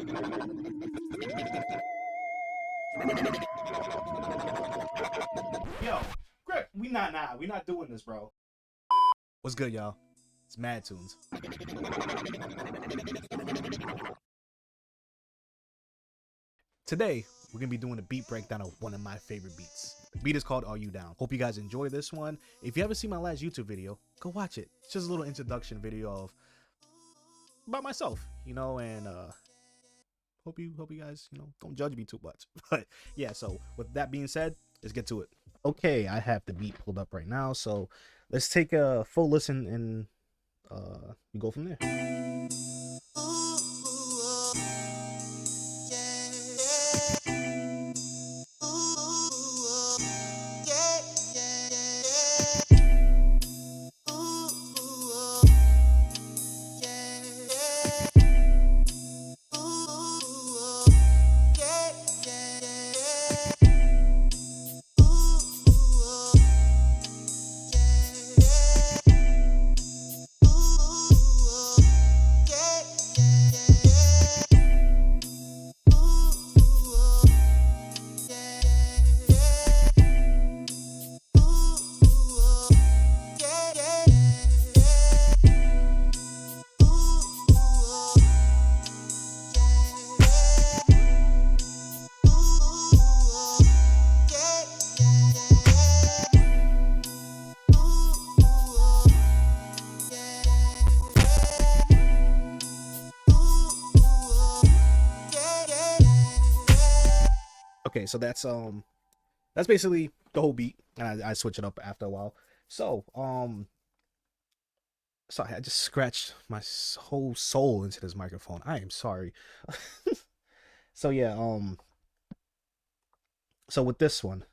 Yo, Grip, we not doing this, bro. What's good, y'all? It's MadTunez. Today, we're gonna be doing a beat breakdown of one of my favorite beats. The beat is called Are You Down? Hope you guys enjoy this one. If you haven't seen my last YouTube video, go watch it. It's just a little introduction video about myself, and hope you guys, don't judge me too much. But yeah, so with that being said, let's get to it. Okay, I have the beat pulled up right now, so let's take a full listen and we go from there. Okay, so that's basically the whole beat, and I switch it up after a while. So sorry, I just scratched my whole soul into this microphone. I am sorry. So yeah, so with this one,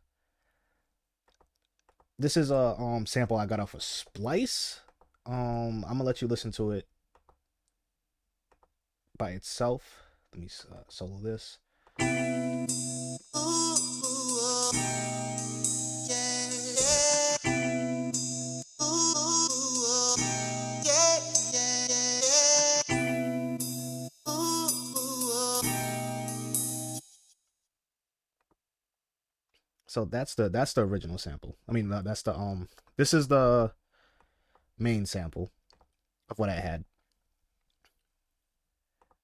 this is a sample I got off of Splice. I'm gonna let you listen to it by itself. Let me solo this. So that's the original sample. I mean, that's the this is the main sample of what I had.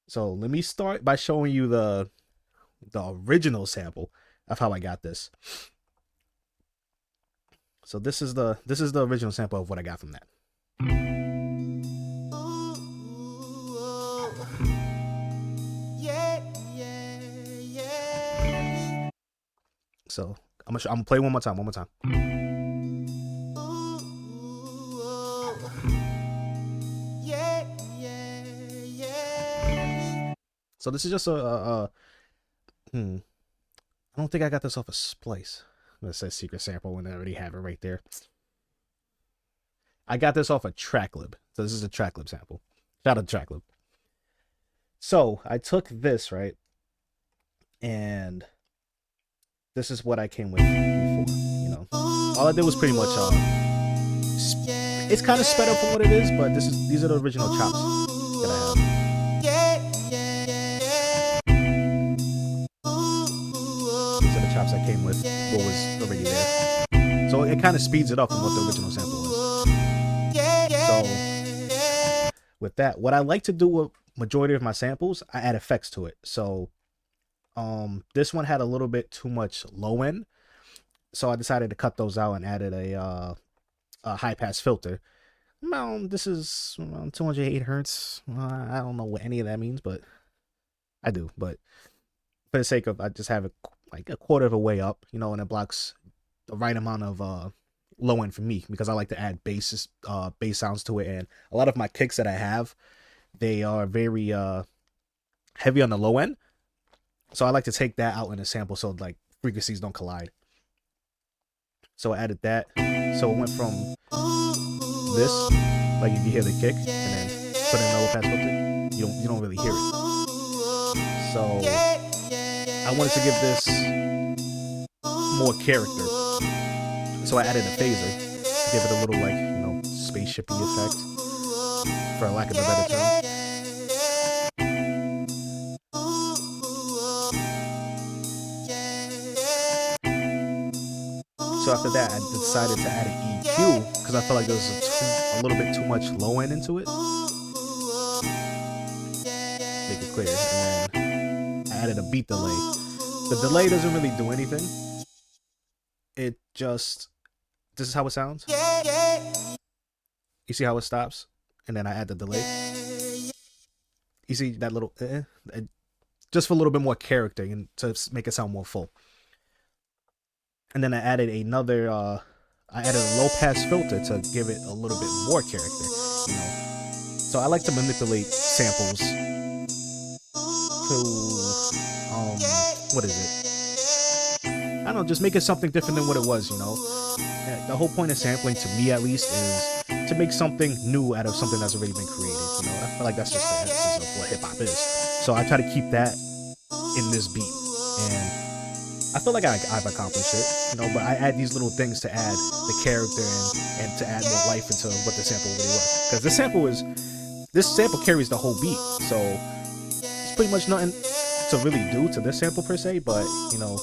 So let me start by showing you the original sample of how I got this. So this is the original sample of what I got from that. So I'm gonna play one more time. So this is just I don't think I got this off a Splice. That says secret sample when I already have it right there. I got this off a Tracklib. So this is a Tracklib sample. Shout out to Tracklib. So I took this, right? And this is what I came with before, All I did was pretty much it's kind of sped up from what it is, but these are the original chops that I have. These are the chops I came with, what was already there. So it kind of speeds it up from what the original sample was. So with that, what I like to do with majority of my samples, I add effects to it. So this one had a little bit too much low end, so I decided to cut those out and added a high pass filter. This is 208 hertz. I don't know what any of that means, but I do. But for the sake of, I just have it like a quarter of a way up, and it blocks the right amount of low end for me, because I like to add bass sounds to it. And a lot of my kicks that I have, they are very heavy on the low end. So I like to take that out in a sample so like frequencies don't collide. So I added that. So it went from this, like you can hear the kick, and then put in a low pass filter. You don't really hear it. So I wanted to give this more character. So I added a phaser to give it a little like spaceshipy effect, for lack of a better term. So after that, I decided to add an EQ because I felt like there was a little bit too much low end into it. Make it clear. And then I added a beat delay. The delay doesn't really do anything. It just, this is how it sounds. You see how it stops? And then I add the delay. You see that little, just for a little bit more character and to make it sound more full. And then I added another, I added a low pass filter to give it a little bit more character, you know. So I like to manipulate samples to, what is it? I don't know, just make it something different than what it was, you know. The whole point of sampling, to me at least, is to make something new out of something that's already been created, you know. I feel like that's just the essence of what hip-hop is. So I try to keep that in this beat, and I feel like I've accomplished it, you know, but I add these little things to add the character and to add more life into what the sample really was. Because this sample carries the whole beat, so it's pretty much nothing to really do to this sample per se, but, you know,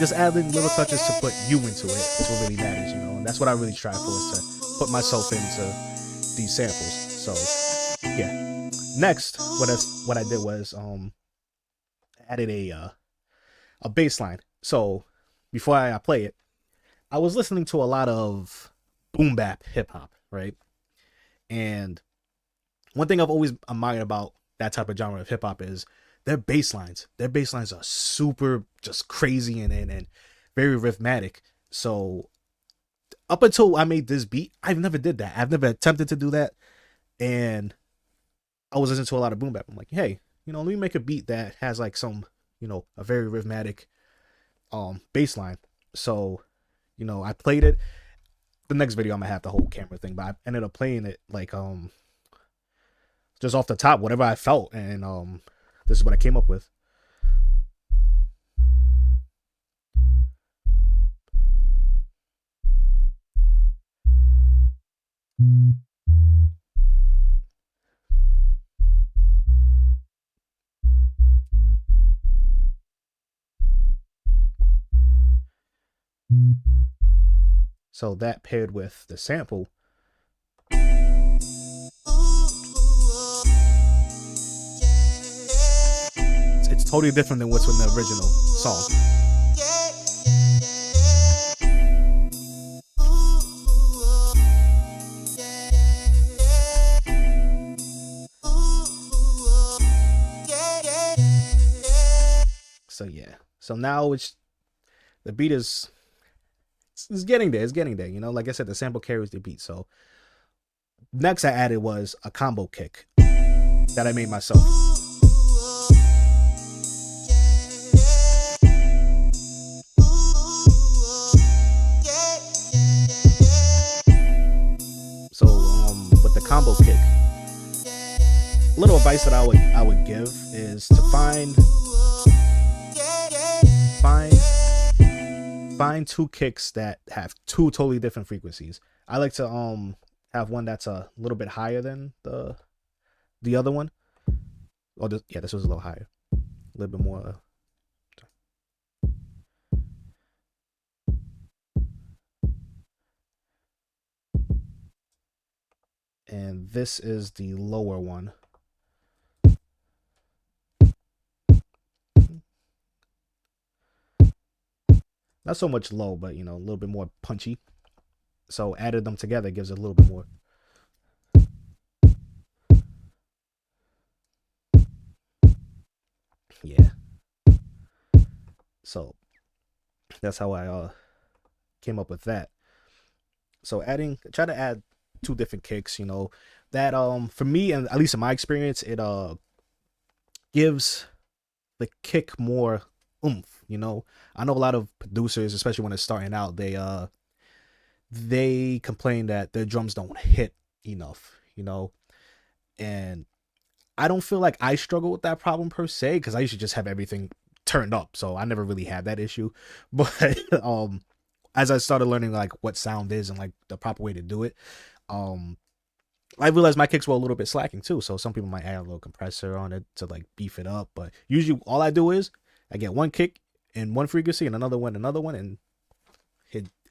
just adding little touches to put you into it is what really matters, you know, and that's what I really strive for, is to put myself into these samples. So, yeah. Next, what I did was, added a bass line. So before I play it, I was listening to a lot of boom bap hip hop, right? And one thing I've always admired about that type of genre of hip hop is their bass lines. Their bass lines are super just crazy and very rhythmic. So up until I made this beat, I've never did that. I've never attempted to do that. And I was listening to a lot of boom bap. I'm like, hey, you know, let me make a beat that has like some, you know, a very rhythmic bass line. So, you know, I played it. The next video I'm gonna have the whole camera thing, but I ended up playing it like just off the top, whatever I felt, and this is what I came up with. So that paired with the sample, it's totally different than what's in the original song. So yeah. So now the beat is getting there. It's getting there. You know, like I said, the sample carries the beat. So next I added was a combo kick that I made myself. So with the combo kick, a little advice that I would give is to find two kicks that have two totally different frequencies. I like to have one that's a little bit higher than the other one. Oh, this was a little higher, a little bit more. And this is the lower one. Not so much low, but, you know, a little bit more punchy. So added them together gives it a little bit more. Yeah. So that's how I came up with that. So try to add two different kicks, you know, that for me, and at least in my experience, it gives the kick more oomph, you know. I know a lot of producers, especially when they're starting out, they complain that their drums don't hit enough, you know. And I don't feel like I struggle with that problem per se, because I usually just have everything turned up, so I never really had that issue. But as I started learning like what sound is and like the proper way to do it, I realized my kicks were a little bit slacking too. So some people might add a little compressor on it to like beef it up, but usually all I do is I get one kick in one frequency and another one, and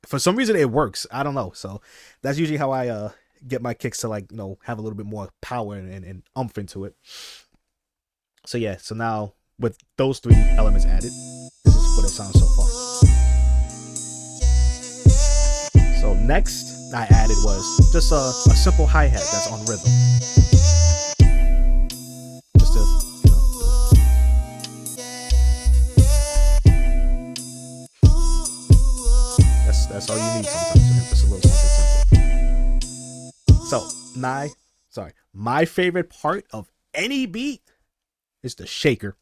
For some reason it works. I don't know. So that's usually how I get my kicks to, like, have a little bit more power and umph into it. So yeah, so now with those 3 elements added, this is what it sounds so far. So next I added was just a simple hi-hat that's on rhythm. Just to, that's all you need sometimes. Just a little something simple. So my favorite part of any beat is the shaker.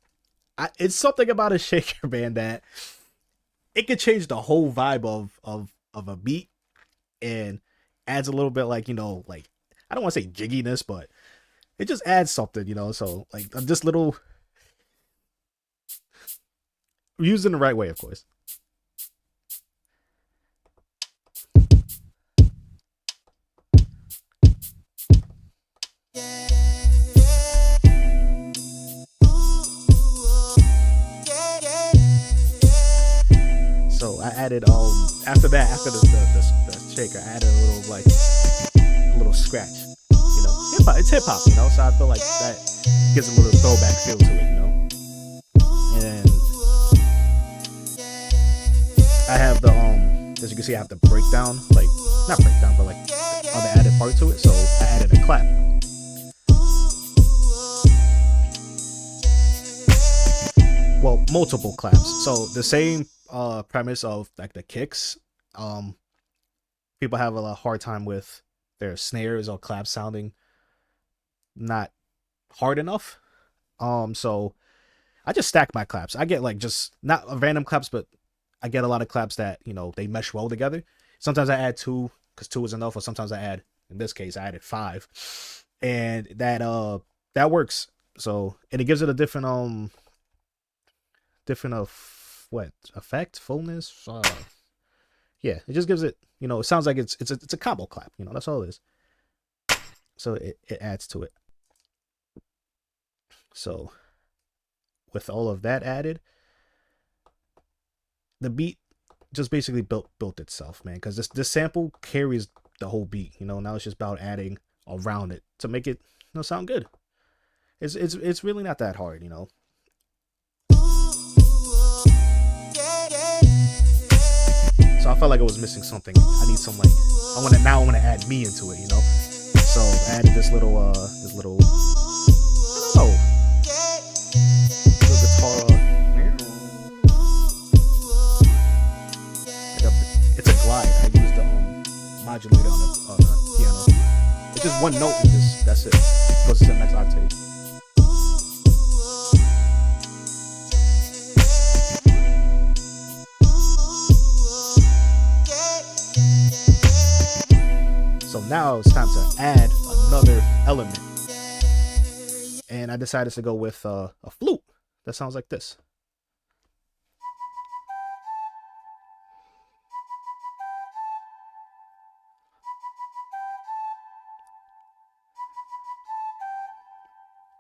It's something about a shaker, man, that it could change the whole vibe of a beat, and adds a little bit, like, like, I don't want to say jigginess, but it just adds something, so, like, this little, used in the right way, of course. So I added after the shaker, I added a little scratch. It's hip hop, so I feel like that gives a little throwback feel to it, And I have the as you can see, I have the breakdown, like, not breakdown, but like other added part to it. So I added a clap. Well, multiple claps. So the same premise of, like, the kicks. People have a hard time with their snares or claps sounding not hard enough. So I just stack my claps. I get, like, just not random claps, but I get a lot of claps that, they mesh well together. Sometimes I add 2 because 2 is enough, or sometimes I add, in this case, I added 5, and that works. So, and it gives it a different effect, fullness. Yeah, it just gives it, it sounds like it's a combo clap. That's all it is. So it adds to it. So with all of that added, the beat just basically built itself, man. Because this sample carries the whole beat. Now it's just about adding around it to make it, sound good. It's really not that hard, So I felt like I was missing something. I need some, like, I want to add me into it, So I added this little I don't know, little guitar. It's a glide. I used the modulator on the piano. It's just one note, and that's it. Goes to the next octave. So now it's time to add another element, and I decided to go with a flute that sounds like this.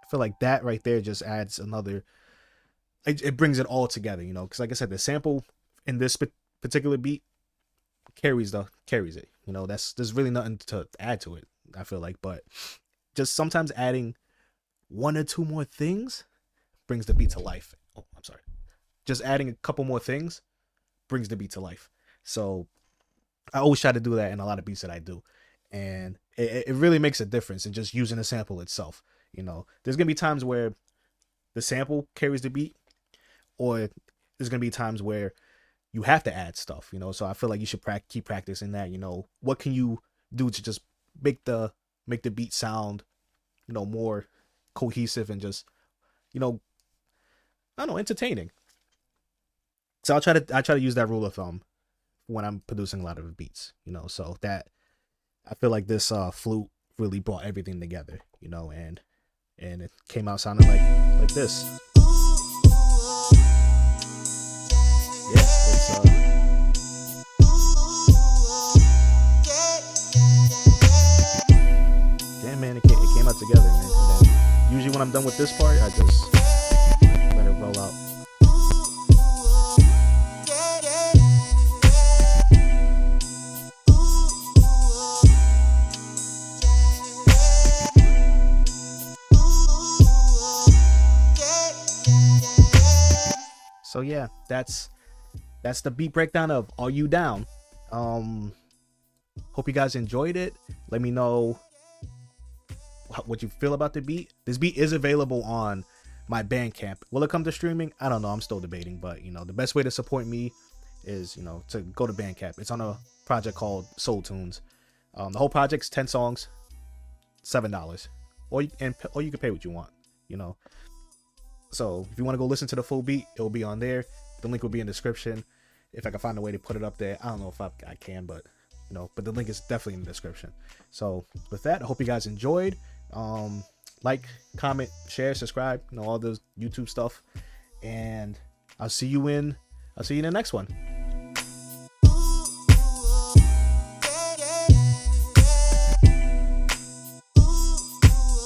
I feel like that right there just adds another. It brings it all together, because, like I said, the sample in this particular beat carries it. There's really nothing to add to it, I feel like, but just sometimes adding 1 or 2 more things brings the beat to life. Oh, I'm sorry. Just adding a couple more things brings the beat to life. So I always try to do that in a lot of beats that I do, and it really makes a difference in just using the sample itself. There's gonna be times where the sample carries the beat, or there's gonna be times where you have to add stuff, so I feel like you should keep practicing that. What can you do to just make the beat sound, more cohesive and just, I don't know, entertaining. So I try to use that rule of thumb when I'm producing a lot of beats, so that I feel like this flute really brought everything together, and it came out sounding like this. Yeah, it's yeah, man, it came out together, man. And then usually when I'm done with this part, I just let it roll out. So yeah, that's the beat breakdown of Are You Down. Hope you guys enjoyed it. Let me know what you feel about the beat. This beat is available on my Bandcamp. Will it come to streaming? I don't know. I'm still debating, but you know, the best way to support me is, you know, to go to Bandcamp. It's on a project called Soul Tunes. The whole project's 10 songs, $7, or you can pay what you want, you know. So if you want to go listen to the full beat, it will be on there. The link will be in the description. If I can find a way to put it up there, I don't know if I can, but you know, but the link is definitely in the description. So with that, I hope you guys enjoyed. Like, comment, share, subscribe, you know, all those YouTube stuff, and I'll see you in the next one.